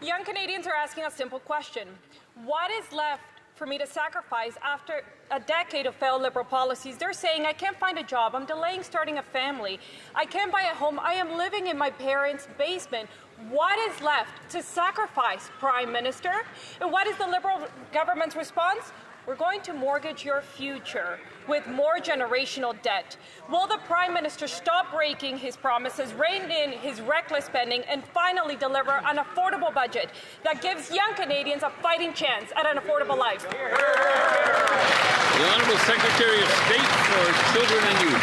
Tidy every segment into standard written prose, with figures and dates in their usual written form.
Young Canadians are asking a simple question. What is left for me to sacrifice after a decade of failed Liberal policies? They're saying, I can't find a job, I'm delaying starting a family, I can't buy a home, I am living in my parents' basement. What is left to sacrifice, Prime Minister? And what is the Liberal government's response? We're going to mortgage your future with more generational debt. Will the Prime Minister stop breaking his promises, rein in his reckless spending, and finally deliver an affordable budget that gives young Canadians a fighting chance at an affordable life? The Honourable Secretary of State for Children and Youth.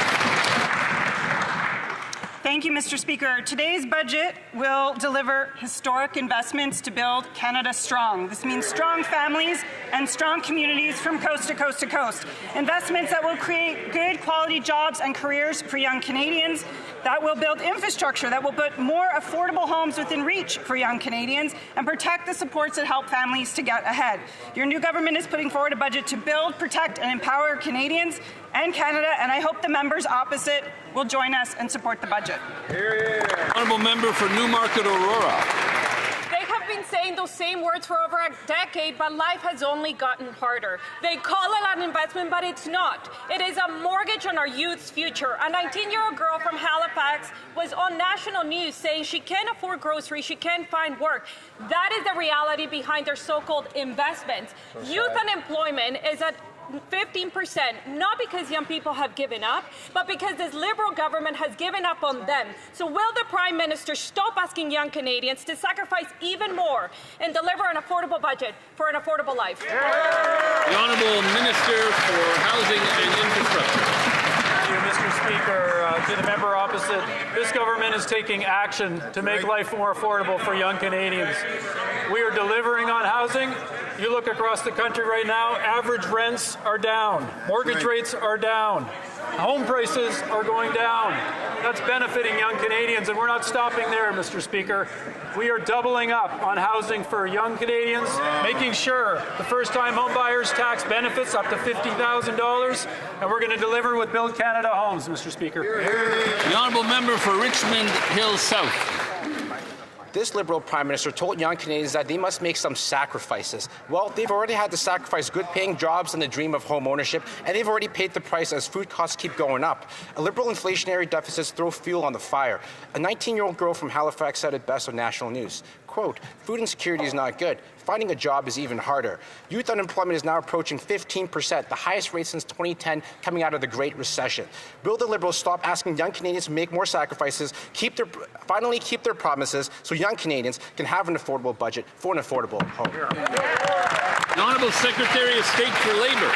Thank you, Mr. Speaker. Today's budget will deliver historic investments to build Canada strong. This means strong families and strong communities from coast to coast to coast. Investments that will create good quality jobs and careers for young Canadians, that will build infrastructure, that will put more affordable homes within reach for young Canadians, and protect the supports that help families to get ahead. Your new government is putting forward a budget to build, protect, and empower Canadians and Canada, and I hope the members opposite will join us and support the budget. Honourable member for Newmarket Aurora. They have been saying those same words for over a decade, but life has only gotten harder. They call it an investment, but it's not. It is a mortgage on our youth's future. A 19-year-old girl from Halifax was on national news saying she can't afford groceries, she can't find work. That is the reality behind their so-called investments. Youth unemployment is at 15%, not because young people have given up, but because this Liberal government has given up on them. So will the Prime Minister stop asking young Canadians to sacrifice even more and deliver an affordable budget for an affordable life? The Honourable Minister for Housing and Infrastructure. Thank you, Mr. Speaker. To the member opposite, this government is taking action to make life more affordable for young Canadians. We are delivering on housing. You look across the country right now, average rents are down, mortgage rates are down, home prices are going down. That's benefiting young Canadians, and we're not stopping there, Mr. Speaker. We are doubling up on housing for young Canadians, making sure the first-time home buyers tax benefits up to $50,000, and we're going to deliver with Build Canada Homes, Mr. Speaker. The Honourable Member for Richmond Hill South. This Liberal Prime Minister told young Canadians that they must make some sacrifices. Well, they've already had to sacrifice good-paying jobs and the dream of home ownership, and they've already paid the price as food costs keep going up. A Liberal inflationary deficits throw fuel on the fire. A 19-year-old girl from Halifax said it best on national news. Quote, food insecurity is not good. Finding a job is even harder. Youth unemployment is now approaching 15%, the highest rate since 2010, coming out of the Great Recession. Will the Liberals stop asking young Canadians to make more sacrifices, finally keep their promises, so young Canadians can have an affordable budget for an affordable home? The Honourable Secretary of State for Labour.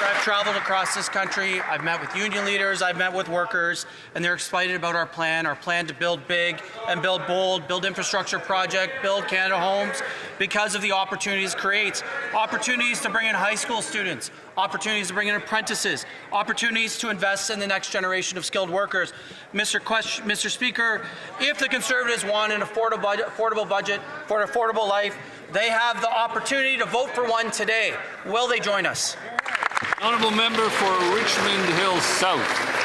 I've traveled across this country, I've met with union leaders, I've met with workers, and they're excited about our plan to build big and build bold, build infrastructure project, build Canada Homes, because of the opportunities it creates. Opportunities to bring in high school students, opportunities to bring in apprentices, opportunities to invest in the next generation of skilled workers. Mr. Speaker, if the Conservatives want an affordable budget for an affordable life, they have the opportunity to vote for one today. Will they join us? Honourable Member for Richmond Hill South.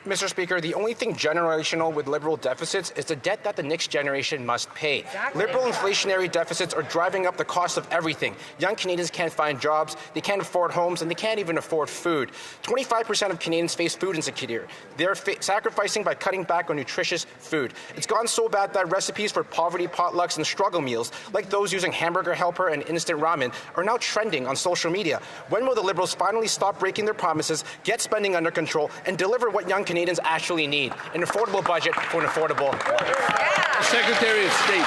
Mr. Speaker, the only thing generational with Liberal deficits is the debt that the next generation must pay. Exactly. Liberal inflationary deficits are driving up the cost of everything. Young Canadians can't find jobs, they can't afford homes, and they can't even afford food. 25% of Canadians face food insecurity. They're sacrificing by cutting back on nutritious food. It's gone so bad that recipes for poverty potlucks and struggle meals, like those using hamburger helper and instant ramen, are now trending on social media. When will the Liberals finally stop breaking their promises, get spending under control, and deliver what young Canadians actually need, an affordable budget for an affordable life? Yeah. Secretary of State.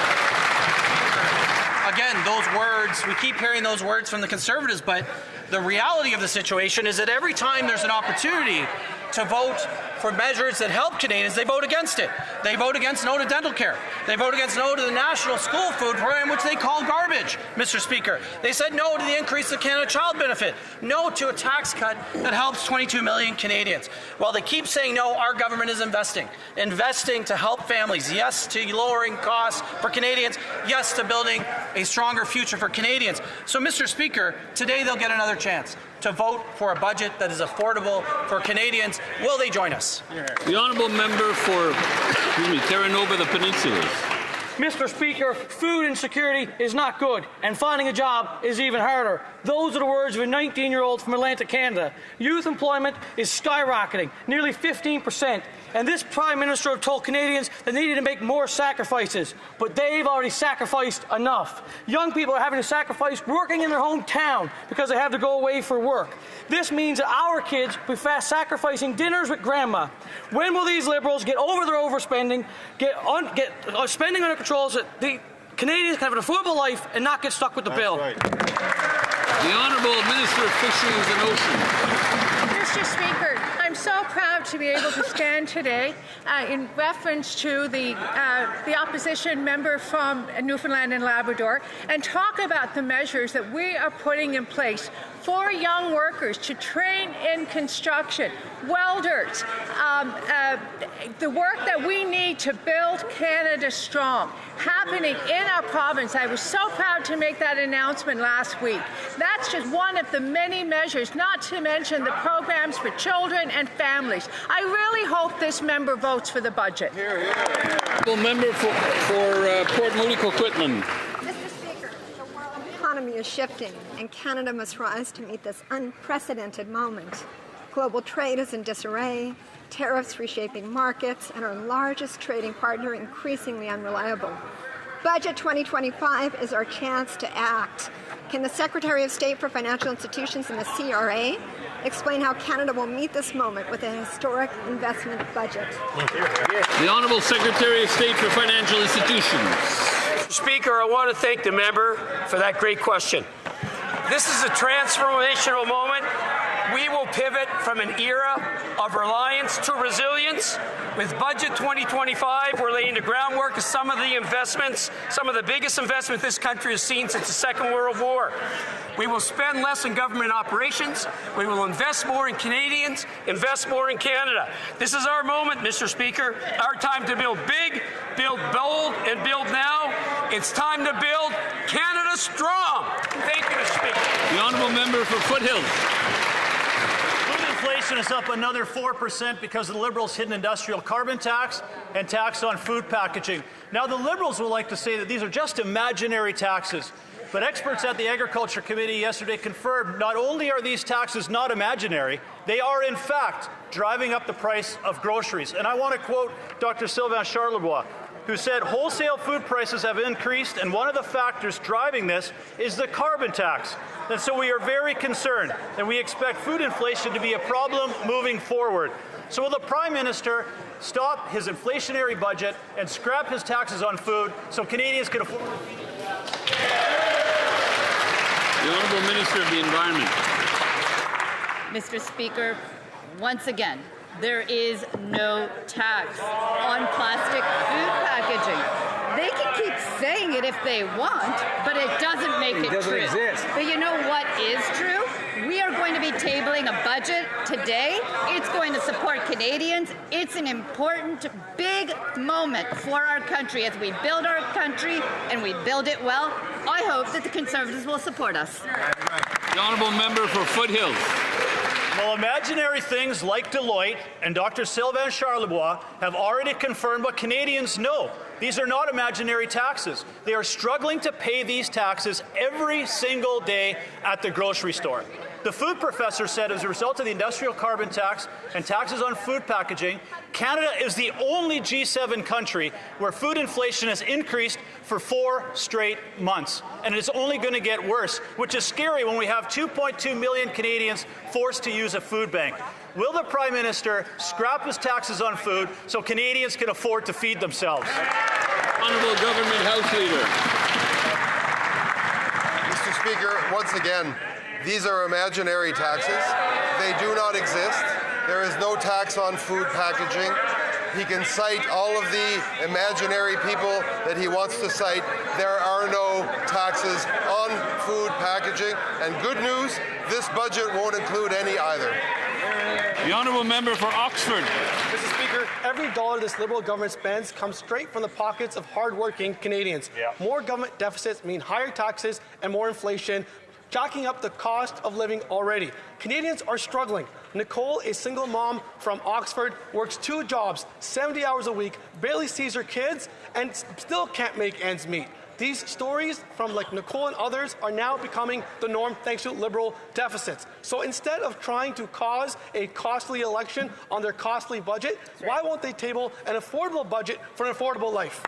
Again, those words, we keep hearing those words from the Conservatives, but the reality of the situation is that every time there's an opportunity to vote for measures that help Canadians, they vote against it. They vote against no to dental care. They vote against no to the National School Food Program, which they call garbage, Mr. Speaker. They said no to the increase of Canada Child Benefit, no to a tax cut that helps 22 million Canadians. While they keep saying no, our government is investing to help families, yes, to lowering costs for Canadians, yes, to building a stronger future for Canadians. So, Mr. Speaker, today they'll get another chance to vote for a budget that is affordable for Canadians. Will they join us? The Honourable Member for Terra Nova, the Peninsulas. Mr. Speaker, food insecurity is not good, and finding a job is even harder. Those are the words of a 19-year-old from Atlantic, Canada. Youth employment is skyrocketing, nearly 15%, and this Prime Minister have told Canadians they needed to make more sacrifices, but they've already sacrificed enough. Young people are having to sacrifice working in their hometown because they have to go away for work. This means that our kids will be fast sacrificing dinners with grandma. When will these Liberals get over their overspending, get spending under control so that the Canadians can have an affordable life and not get stuck with the bill? Right. The Honourable Minister of Fisheries and Oceans. Mr. Speaker, I'm so proud to be able to stand today in reference to the opposition member from Newfoundland and Labrador and talk about the measures that we are putting in place for young workers to train in construction, welders, the work that we need to build Canada strong, happening in our province. I was so proud to make that announcement last week. That's just one of the many measures, not to mention the programs for children and families. I really hope this member votes for the budget. The member for Port Moody Coquitlam. Mr. Speaker, the world economy is shifting, and Canada must rise to meet this unprecedented moment. Global trade is in disarray, tariffs reshaping markets, and our largest trading partner increasingly unreliable. Budget 2025 is our chance to act. Can the Secretary of State for Financial Institutions and the CRA explain how Canada will meet this moment with a historic investment budget? The Honourable Secretary of State for Financial Institutions. Mr. Speaker, I want to thank the member for that great question. This is a transformational moment. We will pivot from an era of reliance to resilience. With Budget 2025, we're laying the groundwork of some of the investments, some of the biggest investment this country has seen since the Second World War. We will spend less in government operations. We will invest more in Canadians, invest more in Canada. This is our moment, Mr. Speaker, our time to build big, build bold, and build now. It's time to build Canada strong. Thank you, Mr. Speaker. The Honourable Member for Foothills. Inflation is up another 4% because of the Liberals' hidden industrial carbon tax and tax on food packaging. Now, the Liberals will like to say that these are just imaginary taxes, but experts at the Agriculture Committee yesterday confirmed not only are these taxes not imaginary, they are in fact driving up the price of groceries. And I want to quote Dr. Sylvain Charlebois, who said wholesale food prices have increased, and one of the factors driving this is the carbon tax. And so we are very concerned, and we expect food inflation to be a problem moving forward. So will the Prime Minister stop his inflationary budget and scrap his taxes on food so Canadians can afford? The Honourable Minister of the Environment. Mr. Speaker, once again, there is no tax on plastic food packaging. They can keep saying it if they want, but it doesn't make it true. Exist. But you know what is true? We are going to be tabling a budget today. It's going to support Canadians. It's an important, big moment for our country as we build our country and we build it well. I hope that the Conservatives will support us. The Honourable Member for Foothills. Well, imaginary things like Deloitte and Dr. Sylvain Charlebois have already confirmed what Canadians know. These are not imaginary taxes. They are struggling to pay these taxes every single day at the grocery store. The food professor said as a result of the industrial carbon tax and taxes on food packaging, Canada is the only G7 country where food inflation has increased for 4 straight months. And it's only going to get worse, which is scary when we have 2.2 million Canadians forced to use a food bank. Will the Prime Minister scrap his taxes on food so Canadians can afford to feed themselves? Honourable Government House Leader. Mr. Speaker, once again, these are imaginary taxes. They do not exist. There is no tax on food packaging. He can cite all of the imaginary people that he wants to cite. There are no taxes on food packaging. And good news, this budget won't include any either. The Honourable Member for Oxford. Mr. Speaker, every dollar this Liberal government spends comes straight from the pockets of hard-working Canadians. More government deficits mean higher taxes and more inflation, jacking up the cost of living already. Canadians are struggling. Nicole, a single mom from Oxford, works 2 jobs, 70 hours a week, barely sees her kids, and still can't make ends meet. These stories from Nicole and others are now becoming the norm thanks to Liberal deficits. So instead of trying to cause a costly election on their costly budget, why won't they table an affordable budget for an affordable life?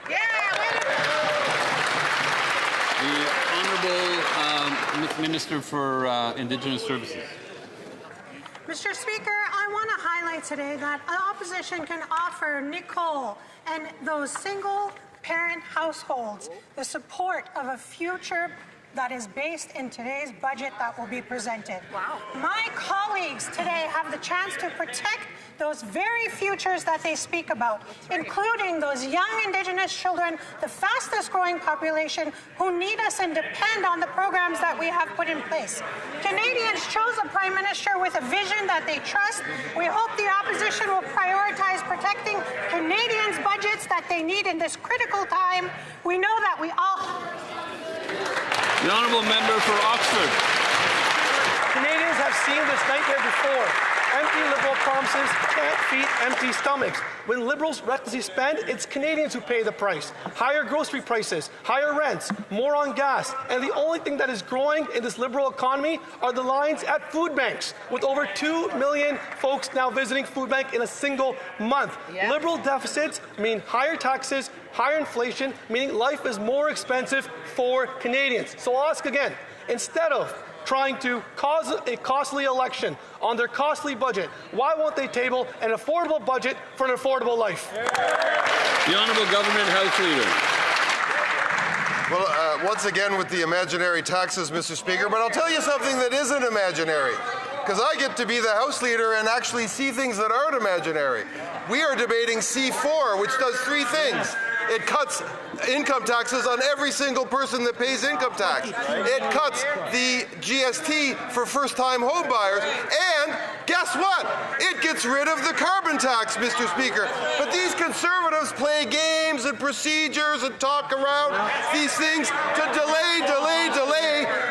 The Honourable Minister for Indigenous Services. Mr. Speaker, I want to highlight today that the opposition can offer Nicole and those single-parent households the support of a future that is based in today's budget that will be presented. Wow. My colleagues today have the chance to protect those very futures that they speak about, including those young Indigenous children, the fastest growing population who need us and depend on the programs that we have put in place. Canadians chose a Prime Minister with a vision that they trust. We hope the opposition will prioritize protecting Canadians' budgets that they need in this critical time. We know that we all... The Honourable Member for Oxford. Canadians have seen this nightmare before. Empty Liberal promises can't feed empty stomachs. When Liberals recklessly spend, it's Canadians who pay the price. Higher grocery prices, higher rents, more on gas, and the only thing that is growing in this Liberal economy are the lines at food banks, with over 2 million folks now visiting food bank in a single month. Yeah. Liberal deficits mean higher taxes, higher inflation, meaning life is more expensive for Canadians. So I'll ask again, instead of trying to cause a costly election on their costly budget, why won't they table an affordable budget for an affordable life? The Honourable Government House Leader. Well, once again with the imaginary taxes, Mr. Speaker, but I'll tell you something that isn't imaginary, because I get to be the House Leader and actually see things that aren't imaginary. We are debating C4, which does 3 things. It cuts income taxes on every single person that pays income tax. It cuts the GST for first-time home buyers. And guess what? It gets rid of the carbon tax, Mr. Speaker. But these Conservatives play games and procedures and talk around these things to delay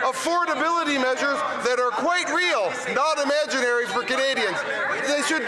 affordability measures that are quite real, not imaginary for Canadians. They should...